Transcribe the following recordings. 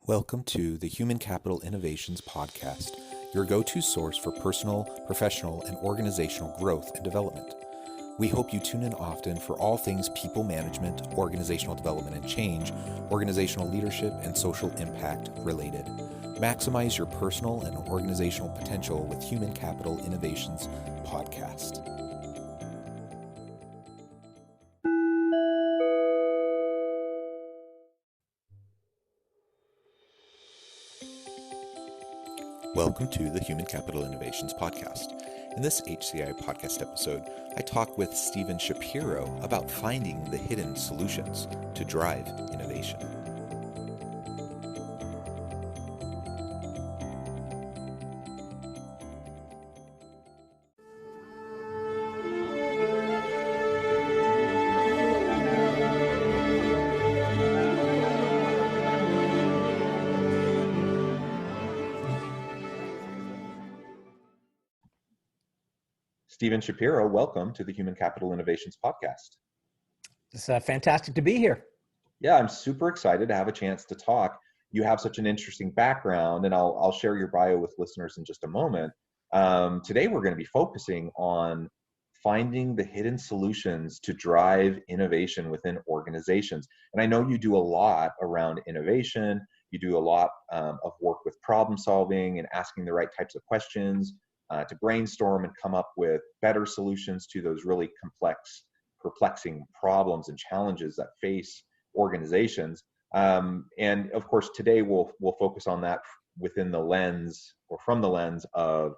Welcome to the Human Capital Innovations Podcast, your go-to source for personal, professional, and organizational growth and development. We hope you tune in often for all things people management, organizational development and change, organizational leadership, and social impact related. Maximize your personal and organizational potential with Human Capital Innovations Podcast. Welcome to the Human Capital Innovations Podcast. In this HCI podcast episode, I talk with Stephen Shapiro about finding the hidden solutions to drive innovation. Stephen Shapiro, welcome to the Human Capital Innovations Podcast. It's fantastic to be here. Yeah, I'm super excited to have a chance to talk. You have such an interesting background, and I'll share your bio with listeners in just a moment. Today, we're going to be focusing on finding the hidden solutions to drive innovation within organizations. And I know you do a lot around innovation. You do a lot of work with problem solving and asking the right types of questions to brainstorm and come up with better solutions to those really complex, perplexing problems and challenges that face organizations. And of course, today we'll focus on that within the lens or from the lens of,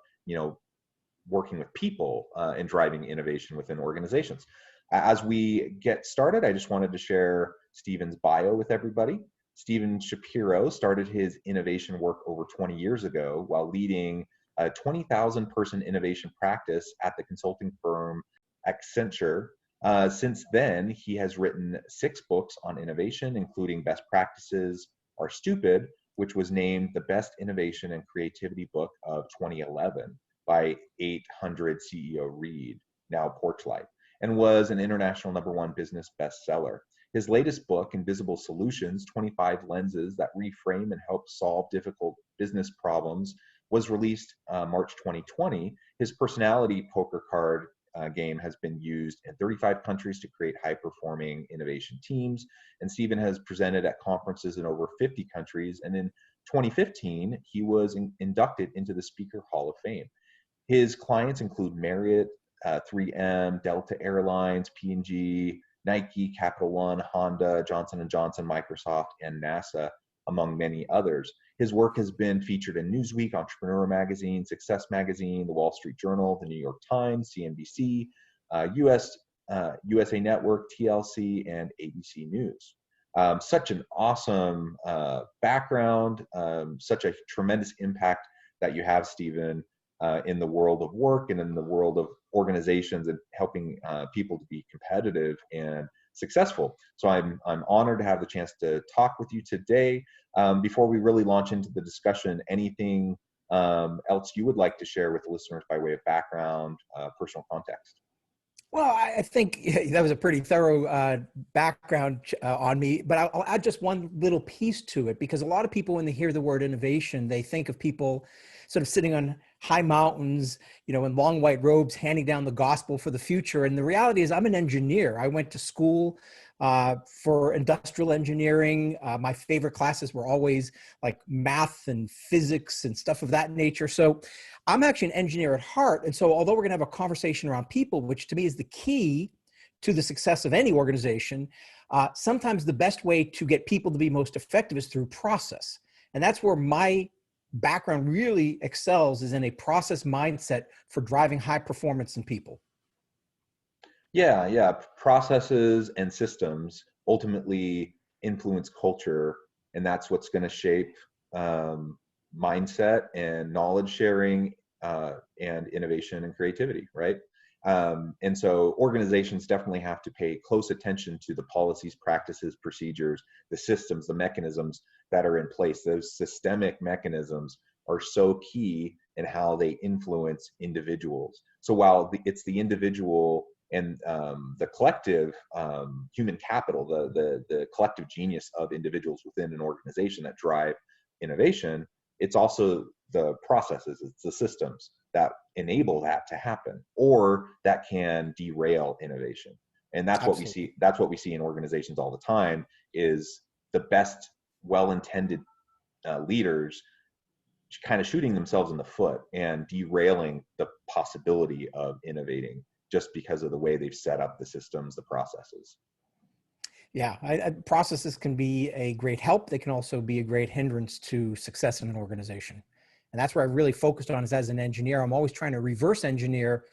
working with people and driving innovation within organizations. As we get started, I just wanted to share Stephen's bio with everybody. Stephen Shapiro started his innovation work over 20 years ago while leading a 20,000 person innovation practice at the consulting firm Accenture. Since then, he has written 6 books on innovation, including Best Practices Are Stupid, which was named the Best Innovation and Creativity Book of 2011 by 800 CEO Read, now Porchlight, and was an international #1 business bestseller. His latest book, Invisible Solutions, 25 Lenses That Reframe and Help Solve Difficult Business Problems, was released March 2020. His personality poker card game has been used in 35 countries to create high-performing innovation teams. And Stephen has presented at conferences in over 50 countries. And in 2015, he was inducted into the Speaker Hall of Fame. His clients include Marriott, 3M, Delta Airlines, P&G, Nike, Capital One, Honda, Johnson & Johnson, Microsoft, and NASA, among many others. His work has been featured in Newsweek, Entrepreneur Magazine, Success Magazine, The Wall Street Journal, The New York Times, CNBC, USA Network, TLC, and ABC News. Such an awesome background, such a tremendous impact that you have, Stephen, in the world of work and in the world of organizations and helping people to be competitive and successful. So I'm honored to have the chance to talk with you today. Before we really launch into the discussion, anything else you would like to share with the listeners by way of background, personal context? Well, I think that was a pretty thorough background on me, but I'll add just one little piece to it, because a lot of people, when they hear the word innovation, they think of people sort of sitting on high mountains, in long white robes, handing down the gospel for the future. And the reality is I'm an engineer. I went to school for industrial engineering. My favorite classes were always like math and physics and stuff of that nature. So I'm actually an engineer at heart. And so although we're going to have a conversation around people, which to me is the key to the success of any organization, sometimes the best way to get people to be most effective is through process. And that's where my background really excels, is in a process mindset for driving high performance in people. Yeah. Processes and systems ultimately influence culture, and that's what's going to shape mindset and knowledge sharing and innovation and creativity, right? And so organizations definitely have to pay close attention to the policies, practices, procedures, the systems, the mechanisms that are in place. Those systemic mechanisms are so key in how they influence individuals. So while it's the individual and the collective human capital, the collective genius of individuals within an organization that drive innovation, it's also the processes, it's the systems that enable that to happen, or that can derail innovation. And that's what we Absolutely. see. That's what we see in organizations all the time. Is the best, well-intended leaders kind of shooting themselves in the foot and derailing the possibility of innovating just because of the way they've set up the systems, the processes. Yeah, processes can be a great help. They can also be a great hindrance to success in an organization. And that's where I really focused on is as an engineer, I'm always trying to reverse engineer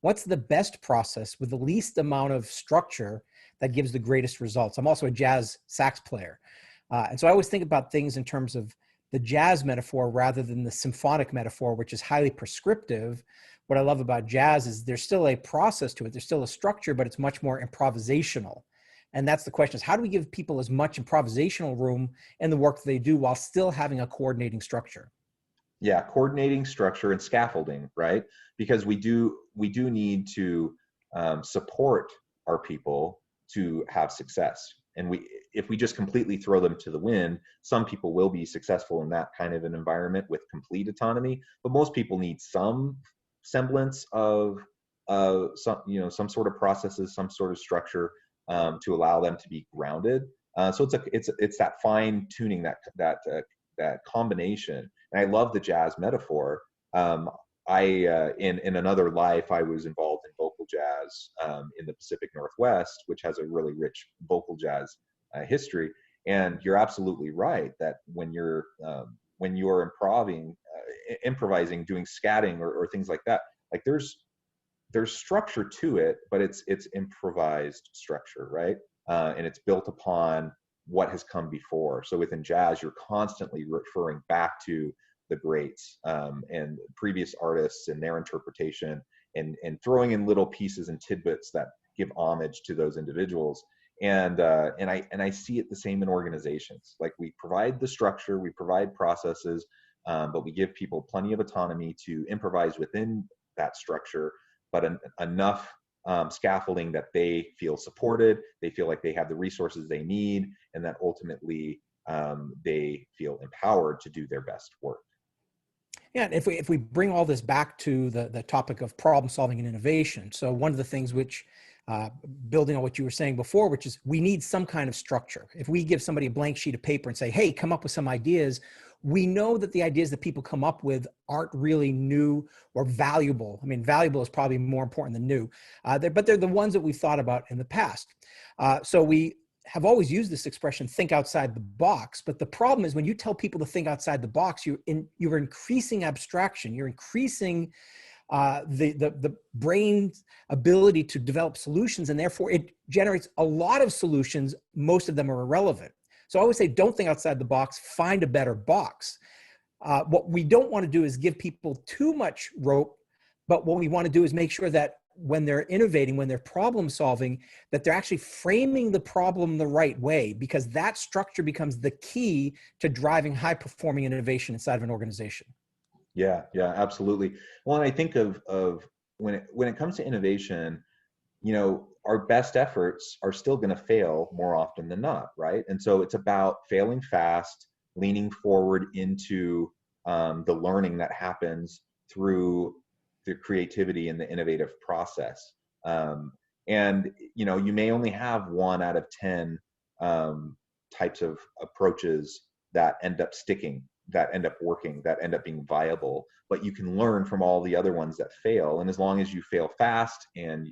what's the best process with the least amount of structure that gives the greatest results. I'm also a jazz sax player. And so I always think about things in terms of the jazz metaphor rather than the symphonic metaphor, which is highly prescriptive. What I love about jazz is there's still a process to it. There's still a structure, but it's much more improvisational. And that's the question is how do we give people as much improvisational room in the work that they do while still having a coordinating structure? Yeah, coordinating structure and scaffolding, right? Because we do need to support our people to have success. And if we just completely throw them to the wind, some people will be successful in that kind of an environment with complete autonomy, but most people need some semblance of some sort of processes, some sort of structure to allow them to be grounded. So it's that fine tuning, that combination. And I love the jazz metaphor. In another life, I was involved in vocal jazz in the Pacific Northwest, which has a really rich vocal jazz history. And you're absolutely right that when you're improvising, doing scatting or things like that, like there's structure to it, but it's improvised structure, right? And it's built upon what has come before. So within jazz, you're constantly referring back to the greats and previous artists and their interpretation, and throwing in little pieces and tidbits that give homage to those individuals. And I see it the same in organizations. Like we provide the structure, we provide processes, but we give people plenty of autonomy to improvise within that structure, but enough scaffolding that they feel supported, they feel like they have the resources they need, and that ultimately they feel empowered to do their best work. Yeah, and if we bring all this back to the topic of problem solving and innovation, so one of the things which, building on what you were saying before, which is we need some kind of structure. If we give somebody a blank sheet of paper and say, hey, come up with some ideas, we know that the ideas that people come up with aren't really new or valuable. I mean, valuable is probably more important than new, but they're the ones that we've thought about in the past. So we have always used this expression, think outside the box. But the problem is when you tell people to think outside the box, you're increasing abstraction. You're increasing the brain's ability to develop solutions. And therefore it generates a lot of solutions. Most of them are irrelevant. So I always say, don't think outside the box, find a better box. What we don't want to do is give people too much rope. But what we want to do is make sure that when they're innovating, when they're problem solving, that they're actually framing the problem the right way, because that structure becomes the key to driving high performing innovation inside of an organization. Yeah, yeah, absolutely. Well, and I think of when it comes to innovation, our best efforts are still going to fail more often than not, right? And so it's about failing fast, leaning forward into the learning that happens through the creativity and the innovative process. And you may only have 1 out of 10 types of approaches that end up sticking, that end up working, that end up being viable. But you can learn from all the other ones that fail. And as long as you fail fast and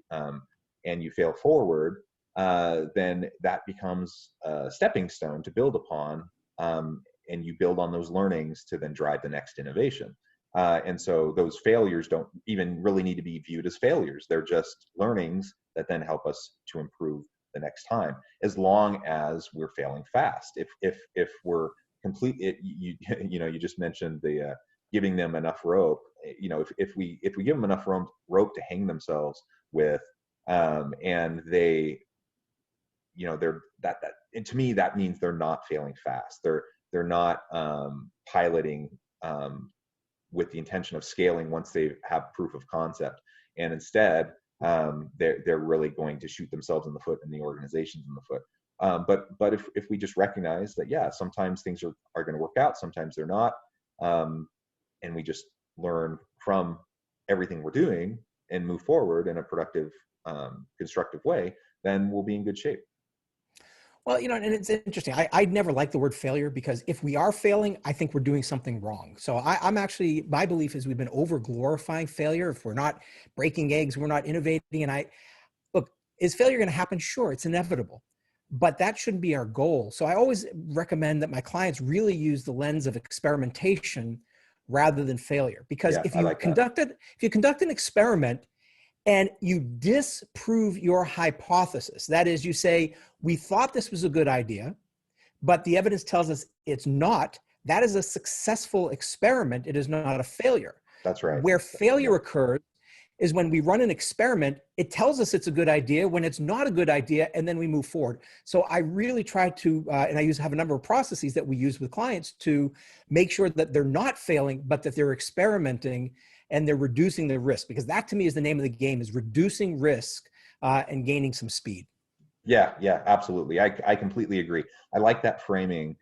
you fail forward, then that becomes a stepping stone to build upon, and you build on those learnings to then drive the next innovation. And so those failures don't even really need to be viewed as failures. They're just learnings that then help us to improve the next time, as long as we're failing fast. If we're complete, you just mentioned the giving them enough rope. If we give them enough rope to hang themselves with, and they, they're and to me that means they're not failing fast. They're not piloting with the intention of scaling once they have proof of concept, and instead they're really going to shoot themselves in the foot and the organizations in the foot. But if we just recognize that, yeah, sometimes things are going to work out, sometimes they're not, and we just learn from everything we're doing and move forward in a productive, constructive way, then we'll be in good shape. Well, and it's interesting. I'd never liked the word failure, because if we are failing, I think we're doing something wrong. So I'm actually, my belief is we've been over glorifying failure. If we're not breaking eggs, we're not innovating. And look, is failure going to happen? Sure, it's inevitable, but that shouldn't be our goal. So I always recommend that my clients really use the lens of experimentation rather than failure. Because Yeah, I like that. if you conduct an experiment and you disprove your hypothesis, that is, you say, we thought this was a good idea, but the evidence tells us it's not, that is a successful experiment. It is not a failure. That's right. Where failure Yeah. occurs is when we run an experiment, it tells us it's a good idea when it's not a good idea, and then we move forward. So I really try to, and I have a number of processes that we use with clients to make sure that they're not failing, but that they're experimenting and they're reducing the risk, because that to me is the name of the game, is reducing risk and gaining some speed. Yeah, absolutely. I completely agree. I like that framing.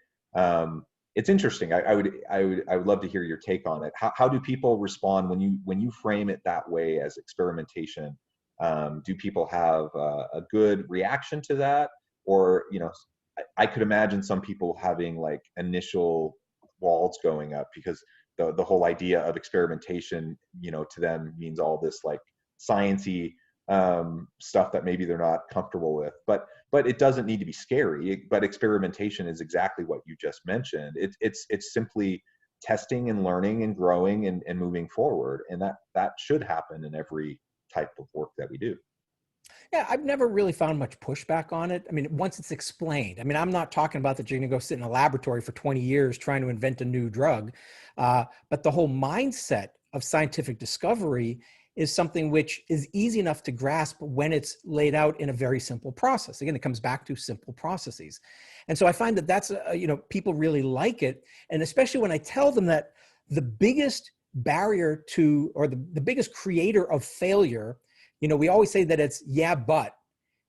It's interesting. I would love to hear your take on it. How do people respond when you frame it that way as experimentation? Do people have a good reaction to that, or I could imagine some people having like initial walls going up, because the whole idea of experimentation, to them means all this like sciencey stuff that maybe they're not comfortable with. But it doesn't need to be scary. But experimentation is exactly what you just mentioned. It's simply testing and learning and growing and moving forward, and that should happen in every type of work that we do. Yeah, I've never really found much pushback on it. I mean, once it's explained, I mean, I'm not talking about that you're going to go sit in a laboratory for 20 years trying to invent a new drug. But the whole mindset of scientific discovery is something which is easy enough to grasp when it's laid out in a very simple process. Again, it comes back to simple processes. And so I find that that's, people really like it. And especially when I tell them that the biggest barrier to, or the biggest creator of failure, we always say that it's yeah, but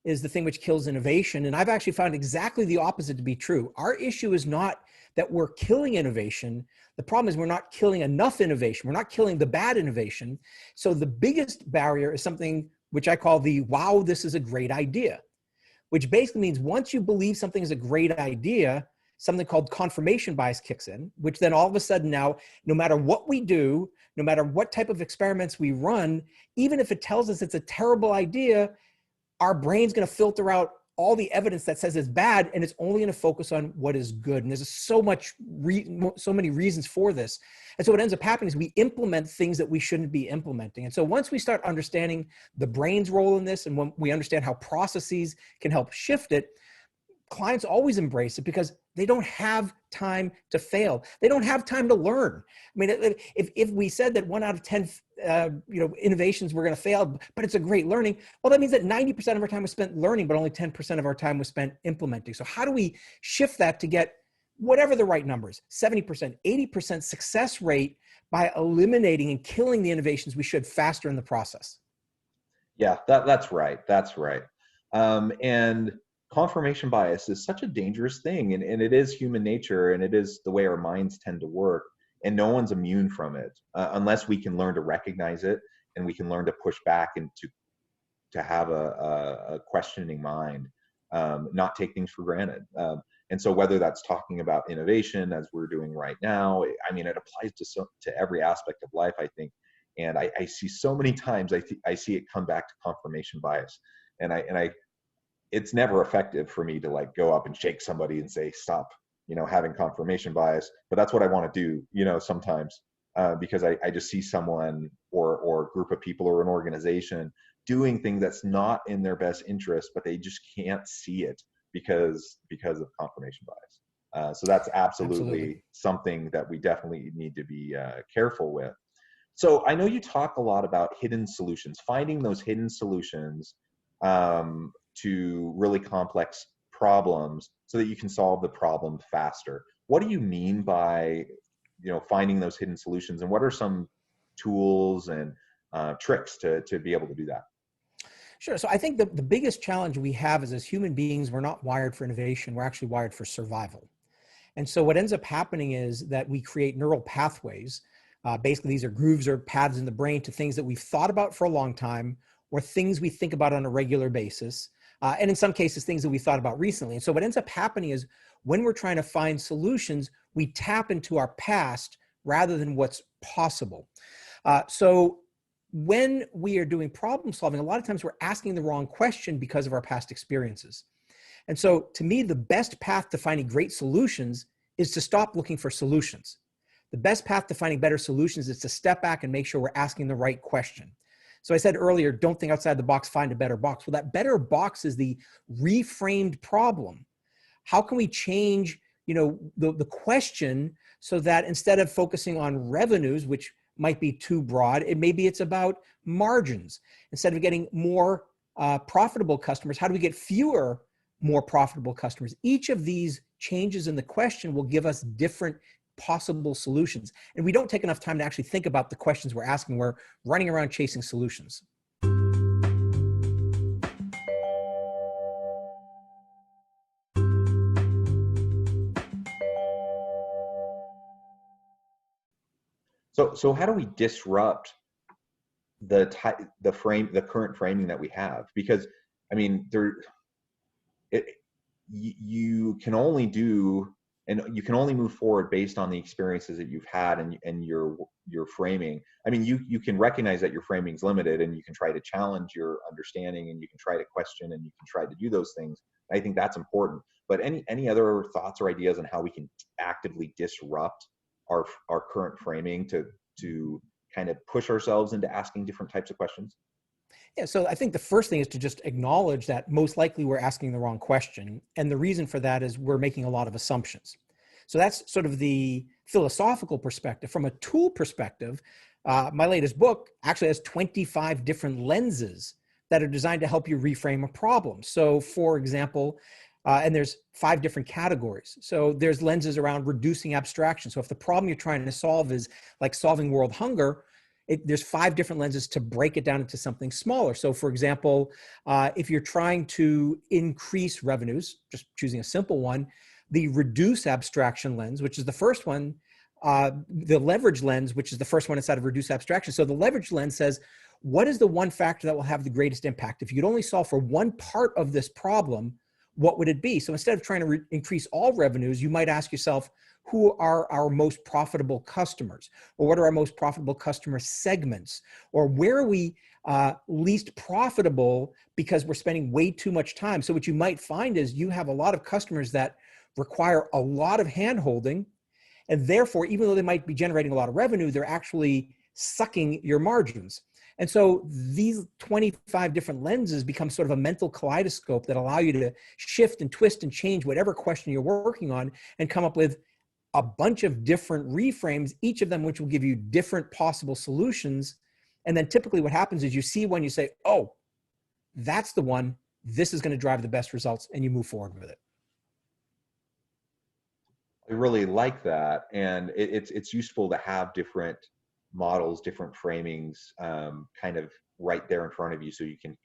is the thing which kills innovation. And I've actually found exactly the opposite to be true. Our issue is not that we're killing innovation. The problem is we're not killing enough innovation. We're not killing the bad innovation. So the biggest barrier is something which I call the wow, this is a great idea, which basically means once you believe something is a great idea, something called confirmation bias kicks in, which then all of a sudden now, no matter what we do, no matter what type of experiments we run, even if it tells us it's a terrible idea, our brain's going to filter out all the evidence that says it's bad, and it's only going to focus on what is good. And there's so many reasons for this. And so what ends up happening is we implement things that we shouldn't be implementing. And so once we start understanding the brain's role in this, and when we understand how processes can help shift it, clients always embrace it, because they don't have time to fail. They don't have time to learn. I mean, if we said that 1 out of 10, innovations were going to fail, but it's a great learning, well, that means that 90% of our time was spent learning, but only 10% of our time was spent implementing. So how do we shift that to get whatever the right numbers, 70%, 80% success rate, by eliminating and killing the innovations we should faster in the process? Yeah, that's right. That's right. And confirmation bias is such a dangerous thing, and it is human nature, and it is the way our minds tend to work, and no one's immune from it, unless we can learn to recognize it, and we can learn to push back and to have a questioning mind, not take things for granted. And so whether that's talking about innovation, as we're doing right now, I mean, it applies to every aspect of life, I think. And I see so many times, I see it come back to confirmation bias, and I it's never effective for me to like go up and shake somebody and say, stop, having confirmation bias. But that's what I want to do, sometimes, because I just see someone or a group of people or an organization doing things that's not in their best interest, but they just can't see it because of confirmation bias. So that's absolutely something that we definitely need to be careful with. So I know you talk a lot about hidden solutions, finding those hidden solutions, to really complex problems so that you can solve the problem faster. What do you mean by, finding those hidden solutions, and what are some tools and tricks to be able to do that? Sure. So I think the biggest challenge we have is as human beings, we're not wired for innovation. We're actually wired for survival. And so what ends up happening is that we create neural pathways. Basically, these are grooves or paths in the brain to things that we've thought about for a long time or things we think about on a regular basis. And in some cases, things that we thought about recently. And so what ends up happening is when we're trying to find solutions, we tap into our past rather than what's possible. So when we are doing problem solving, a lot of times we're asking the wrong question because of our past experiences. And so to me, the best path to finding great solutions is to stop looking for solutions. The best path to finding better solutions is to step back and make sure we're asking the right question. So I said earlier, don't think outside the box, find a better box. Well, that better box is the reframed problem. How can we change, the question so that instead of focusing on revenues, which might be too broad, it's about margins. Instead of getting more profitable customers, how do we get fewer more profitable customers? Each of these changes in the question will give us different possible solutions. And we don't take enough time to actually think about the questions we're asking. We're running around chasing solutions. So how do we disrupt the current framing that we have? Because I mean, you can only move forward based on the experiences that you've had and your framing. I mean, you can recognize that your framing is limited, and you can try to challenge your understanding, and you can try to question, and you can try to do those things. I think that's important. But any other thoughts or ideas on how we can actively disrupt our current framing to kind of push ourselves into asking different types of questions? Yeah, so I think the first thing is to just acknowledge that most likely we're asking the wrong question. And the reason for that is we're making a lot of assumptions. So that's sort of the philosophical perspective. From a tool perspective, my latest book actually has 25 different lenses that are designed to help you reframe a problem. So for example, and there's 5 different categories. So there's lenses around reducing abstraction. So if the problem you're trying to solve is like solving world hunger, there's 5 different lenses to break it down into something smaller. So for example, if you're trying to increase revenues, just choosing a simple one, the reduce abstraction lens, which is the first one, the leverage lens, which is the first one inside of reduce abstraction. So the leverage lens says, what is the one factor that will have the greatest impact? If you could only solve for one part of this problem, what would it be? So instead of trying to increase all revenues, you might ask yourself, who are our most profitable customers? Or what are our most profitable customer segments? Or where are we least profitable because we're spending way too much time? So what you might find is you have a lot of customers that require a lot of hand-holding, and therefore, even though they might be generating a lot of revenue, they're actually sucking your margins. And so these 25 different lenses become sort of a mental kaleidoscope that allow you to shift and twist and change whatever question you're working on and come up with a bunch of different reframes, each of them which will give you different possible solutions. And then typically what happens is you see one, you say, oh, that's the one, this is going to drive the best results, and you move forward with it. I really like that. And it's useful to have different models, different framings, kind of right there in front of you, so you can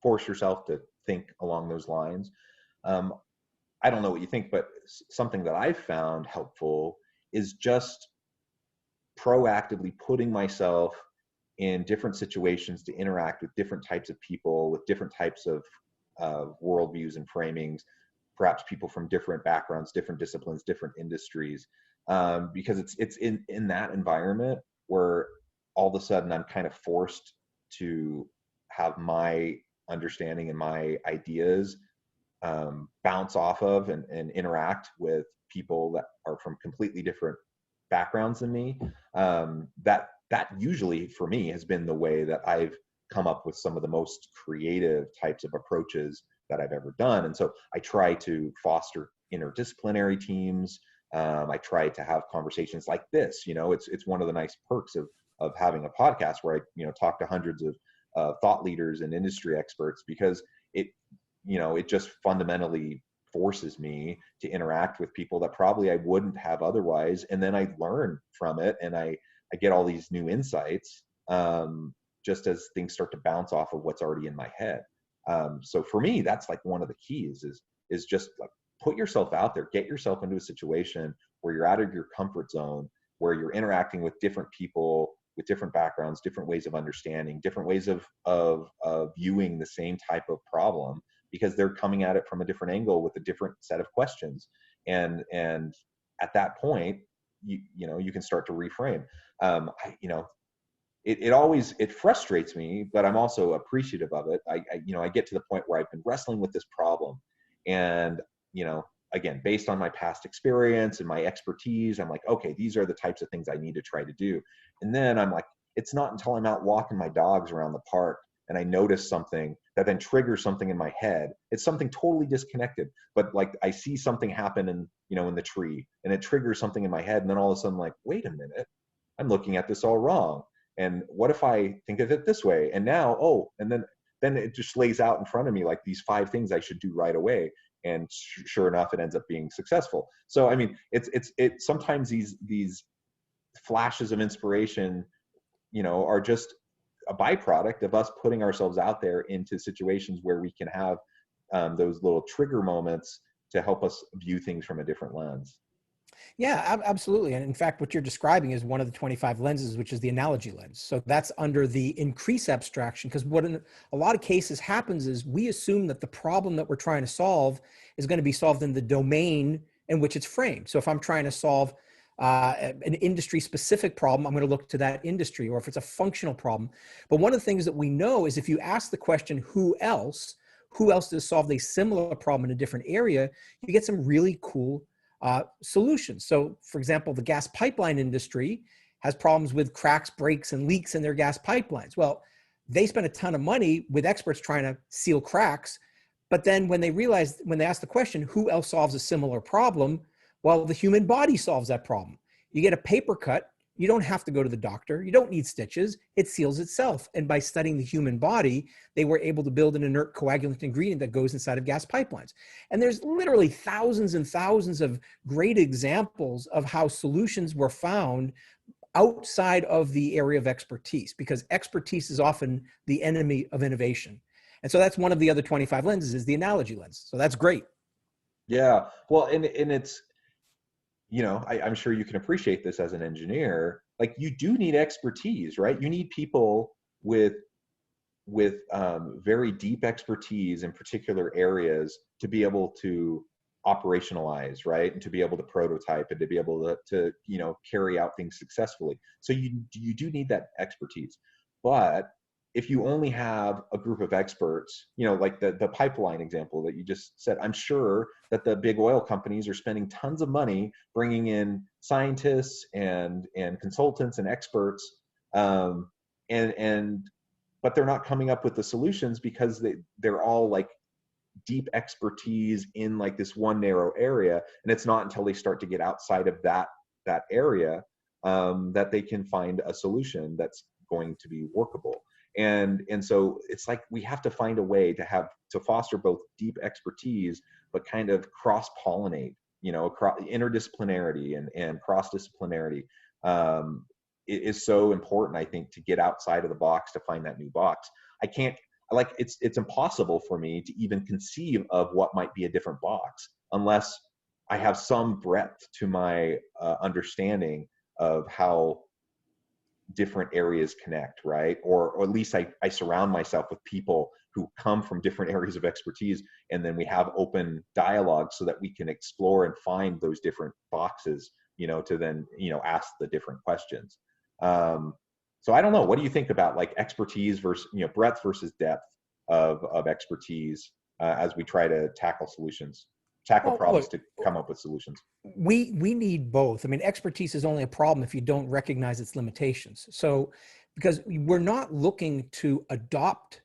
force yourself to think along those lines. I don't know what you think, but something that I've found helpful is just proactively putting myself in different situations to interact with different types of people, with different types of worldviews and framings, perhaps people from different backgrounds, different disciplines, different industries, because it's in that environment where all of a sudden I'm kind of forced to have my understanding and my ideas bounce off of and interact with people that are from completely different backgrounds than me. That usually for me has been the way that I've come up with some of the most creative types of approaches that I've ever done. And so I try to foster interdisciplinary teams. I try to have conversations like this. It's one of the nice perks of having a podcast where I talk to hundreds of thought leaders and industry experts, because it just fundamentally forces me to interact with people that probably I wouldn't have otherwise. And then I learn from it, and I get all these new insights, just as things start to bounce off of what's already in my head. So for me, that's like one of the keys is just like put yourself out there, get yourself into a situation where you're out of your comfort zone, where you're interacting with different people with different backgrounds, different ways of understanding, different ways of viewing the same type of problem, because they're coming at it from a different angle with a different set of questions. And at that point, you can start to reframe. It always, it frustrates me, but I'm also appreciative of it. I get to the point where I've been wrestling with this problem, and again, based on my past experience and my expertise, I'm like, okay, these are the types of things I need to try to do. And then I'm like, it's not until I'm out walking my dogs around the park and I notice something that then triggers something in my head. It's something totally disconnected, but like I see something happen in the tree, and it triggers something in my head, and then all of a sudden, like, wait a minute, I'm looking at this all wrong. And what if I think of it this way? And now, and then it just lays out in front of me like these 5 things I should do right away. And sure enough, it ends up being successful. So I mean, it's sometimes these flashes of inspiration, are just a byproduct of us putting ourselves out there into situations where we can have those little trigger moments to help us view things from a different lens. Yeah, absolutely. And in fact, what you're describing is one of the 25 lenses, which is the analogy lens. So that's under the increase abstraction, because what in a lot of cases happens is we assume that the problem that we're trying to solve is going to be solved in the domain in which it's framed. So if I'm trying to solve an industry specific problem, I'm going to look to that industry, or if it's a functional problem. But one of the things that we know is if you ask the question, who else has solved a similar problem in a different area, you get some really cool solutions. So for example, the gas pipeline industry has problems with cracks, breaks, and leaks in their gas pipelines. Well, they spend a ton of money with experts trying to seal cracks. But then when they ask the question, who else solves a similar problem? Well, the human body solves that problem. You get a paper cut, you don't have to go to the doctor. You don't need stitches. It seals itself. And by studying the human body, they were able to build an inert coagulant ingredient that goes inside of gas pipelines. And there's literally thousands and thousands of great examples of how solutions were found outside of the area of expertise, because expertise is often the enemy of innovation. And so that's one of the other 25 lenses, is the analogy lens. So that's great. Yeah. Well, and it's, I'm sure you can appreciate this as an engineer. Like, you do need expertise, right? You need people with very deep expertise in particular areas to be able to operationalize, right? And to be able to prototype, and to be able to carry out things successfully. So you do need that expertise. But if you only have a group of experts, like the pipeline example that you just said, I'm sure that the big oil companies are spending tons of money bringing in scientists and consultants and experts, but they're not coming up with the solutions because they're all like deep expertise in like this one narrow area. And it's not until they start to get outside of that area that they can find a solution that's going to be workable. And so it's like we have to find a way to foster both deep expertise, but kind of cross-pollinate, interdisciplinarity and cross-disciplinarity. It is so important, I think, to get outside of the box to find that new box. It's impossible for me to even conceive of what might be a different box unless I have some breadth to my understanding of how different areas connect, right? Or at least I surround myself with people who come from different areas of expertise, and then we have open dialogue so that we can explore and find those different boxes, to then, ask the different questions. So I don't know, what do you think about like expertise versus, breadth versus depth of expertise as we try to tackle problems to come up with solutions? We need both. I mean, expertise is only a problem if you don't recognize its limitations. So, because we're not looking to adopt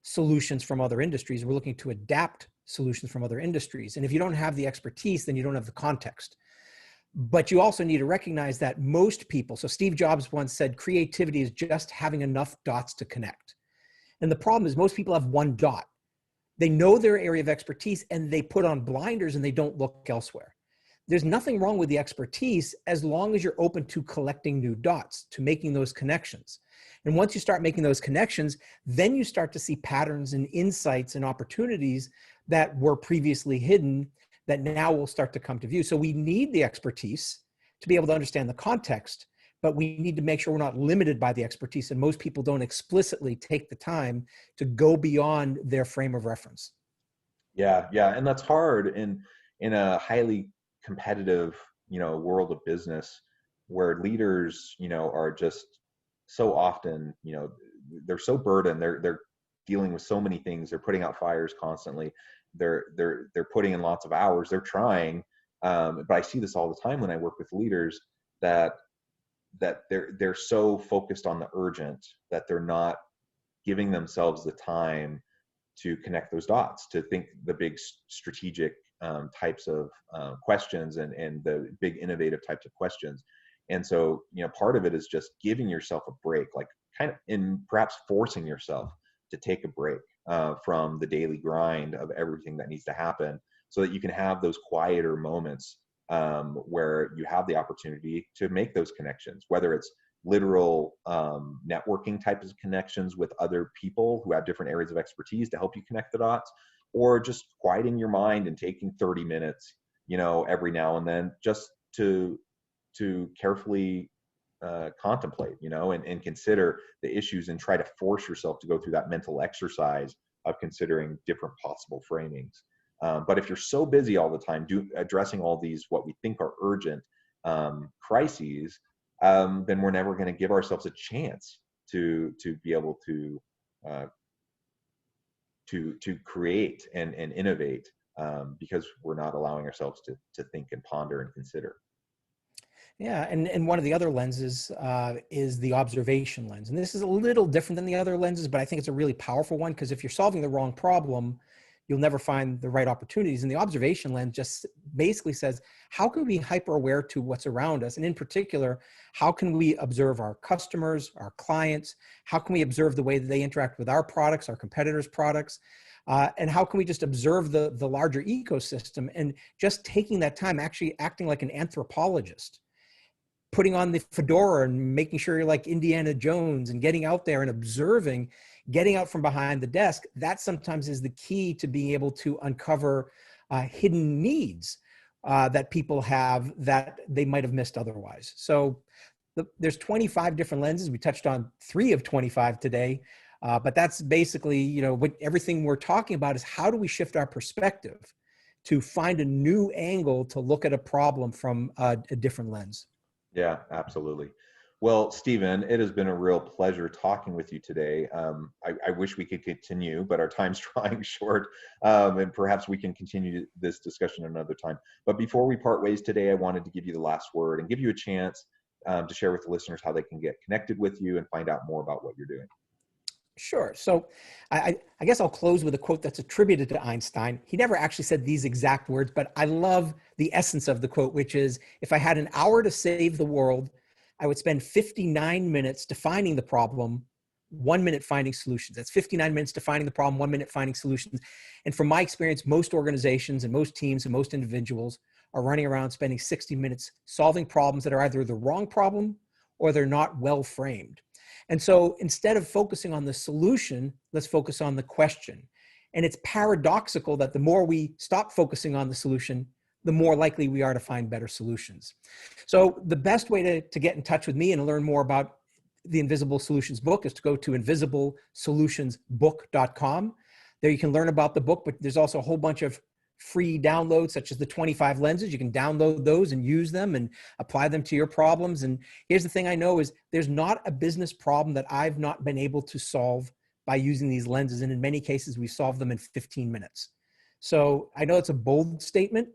solutions from other industries, we're looking to adapt solutions from other industries. And if you don't have the expertise, then you don't have the context. But you also need to recognize that most people, so Steve Jobs once said, creativity is just having enough dots to connect. And the problem is most people have one dot. They know their area of expertise and they put on blinders and they don't look elsewhere. there's nothing wrong with the expertise as long as you're open to collecting new dots, to making those connections. And once you start making those connections, then you start to see patterns and insights and opportunities that were previously hidden that now will start to come to view. So we need the expertise to be able to understand the context, but we need to make sure we're not limited by the expertise. And most people don't explicitly take the time to go beyond their frame of reference. Yeah, yeah, and that's hard in a highly competitive, world of business where leaders, are just so often, they're so burdened. They're dealing with so many things. They're putting out fires constantly. They're putting in lots of hours. They're trying, but I see this all the time when I work with leaders that they're so focused on the urgent that they're not giving themselves the time to connect those dots, to think the big strategic types of questions and the big innovative types of questions. And so, part of it is just giving yourself a break, like kind of, and perhaps forcing yourself to take a break from the daily grind of everything that needs to happen so that you can have those quieter moments where you have the opportunity to make those connections, whether it's literal networking types of connections with other people who have different areas of expertise to help you connect the dots, or just quieting your mind and taking 30 minutes, every now and then, just to carefully contemplate, and consider the issues and try to force yourself to go through that mental exercise of considering different possible framings. But if you're so busy all the time addressing all these what we think are urgent crises, then we're never going to give ourselves a chance to be able uh, to create and innovate, because we're not allowing ourselves to think and ponder and consider. Yeah, and one of the other lenses is the observation lens. And this is a little different than the other lenses, but I think it's a really powerful one, because if you're solving the wrong problem, you'll never find the right opportunities. And the observation lens just basically says, how can we be hyper aware to what's around us? And in particular, how can we observe our customers, our clients? How can we observe the way that they interact with our products, our competitors' products? And how can we just observe the larger ecosystem, and just taking that time, actually acting like an anthropologist, putting on the fedora and making sure you're like Indiana Jones and getting out there and observing, getting out from behind the desk. That sometimes is the key to being able to uncover hidden needs that people have that they might have missed otherwise. So there's 25 different lenses. We touched on 3 of 25 today, but that's basically, what everything we're talking about is, how do we shift our perspective to find a new angle to look at a problem from a different lens. Yeah, absolutely. Well, Stephen, it has been a real pleasure talking with you today. I wish we could continue, but our time's drawing short, and perhaps we can continue this discussion another time. But before we part ways today, I wanted to give you the last word and give you a chance to share with the listeners how they can get connected with you and find out more about what you're doing. Sure. So I guess I'll close with a quote that's attributed to Einstein. He never actually said these exact words, but I love the essence of the quote, which is, if I had an hour to save the world, I would spend 59 minutes defining the problem, 1 minute finding solutions. That's 59 minutes defining the problem, 1 minute finding solutions. And from my experience, most organizations and most teams and most individuals are running around spending 60 minutes solving problems that are either the wrong problem or they're not well framed. And so instead of focusing on the solution, let's focus on the question. And it's paradoxical that the more we stop focusing on the solution, the more likely we are to find better solutions. So the best way to get in touch with me and learn more about the Invisible Solutions book is to go to invisiblesolutionsbook.com. There you can learn about the book, but there's also a whole bunch of free downloads, such as the 25 lenses. You can download those and use them and apply them to your problems. And here's the thing I know is, there's not a business problem that I've not been able to solve by using these lenses. And in many cases, we solve them in 15 minutes. So I know it's a bold statement.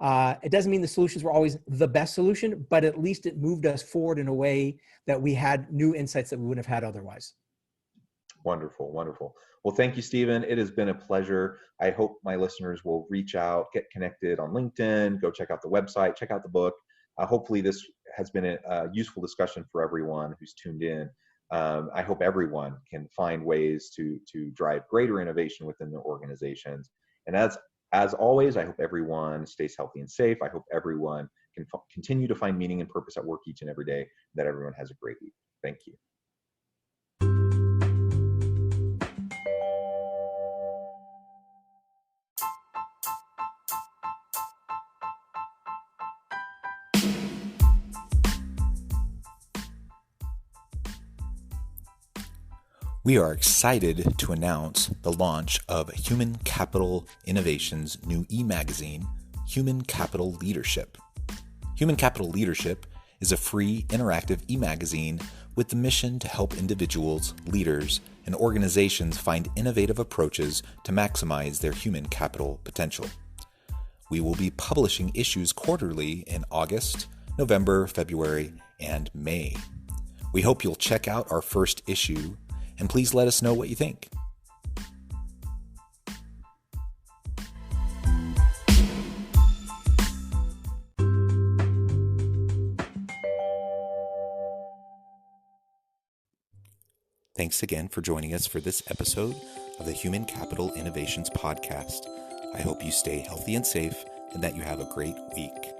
It doesn't mean the solutions were always the best solution, but at least it moved us forward in a way that we had new insights that we wouldn't have had otherwise. Wonderful, wonderful. Well, thank you, Stephen. It has been a pleasure. I hope my listeners will reach out, get connected on LinkedIn, go check out the website, check out the book. Hopefully this has been a useful discussion for everyone who's tuned in. I hope everyone can find ways to drive greater innovation within their organizations. And as As always, I hope everyone stays healthy and safe. I hope everyone can continue to find meaning and purpose at work each and every day, that everyone has a great week. Thank you. We are excited to announce the launch of Human Capital Innovation's new e-magazine, Human Capital Leadership. Human Capital Leadership is a free, interactive e-magazine with the mission to help individuals, leaders, and organizations find innovative approaches to maximize their human capital potential. We will be publishing issues quarterly in August, November, February, and May. We hope you'll check out our first issue, and please let us know what you think. Thanks again for joining us for this episode of the Human Capital Innovations Podcast. I hope you stay healthy and safe and that you have a great week.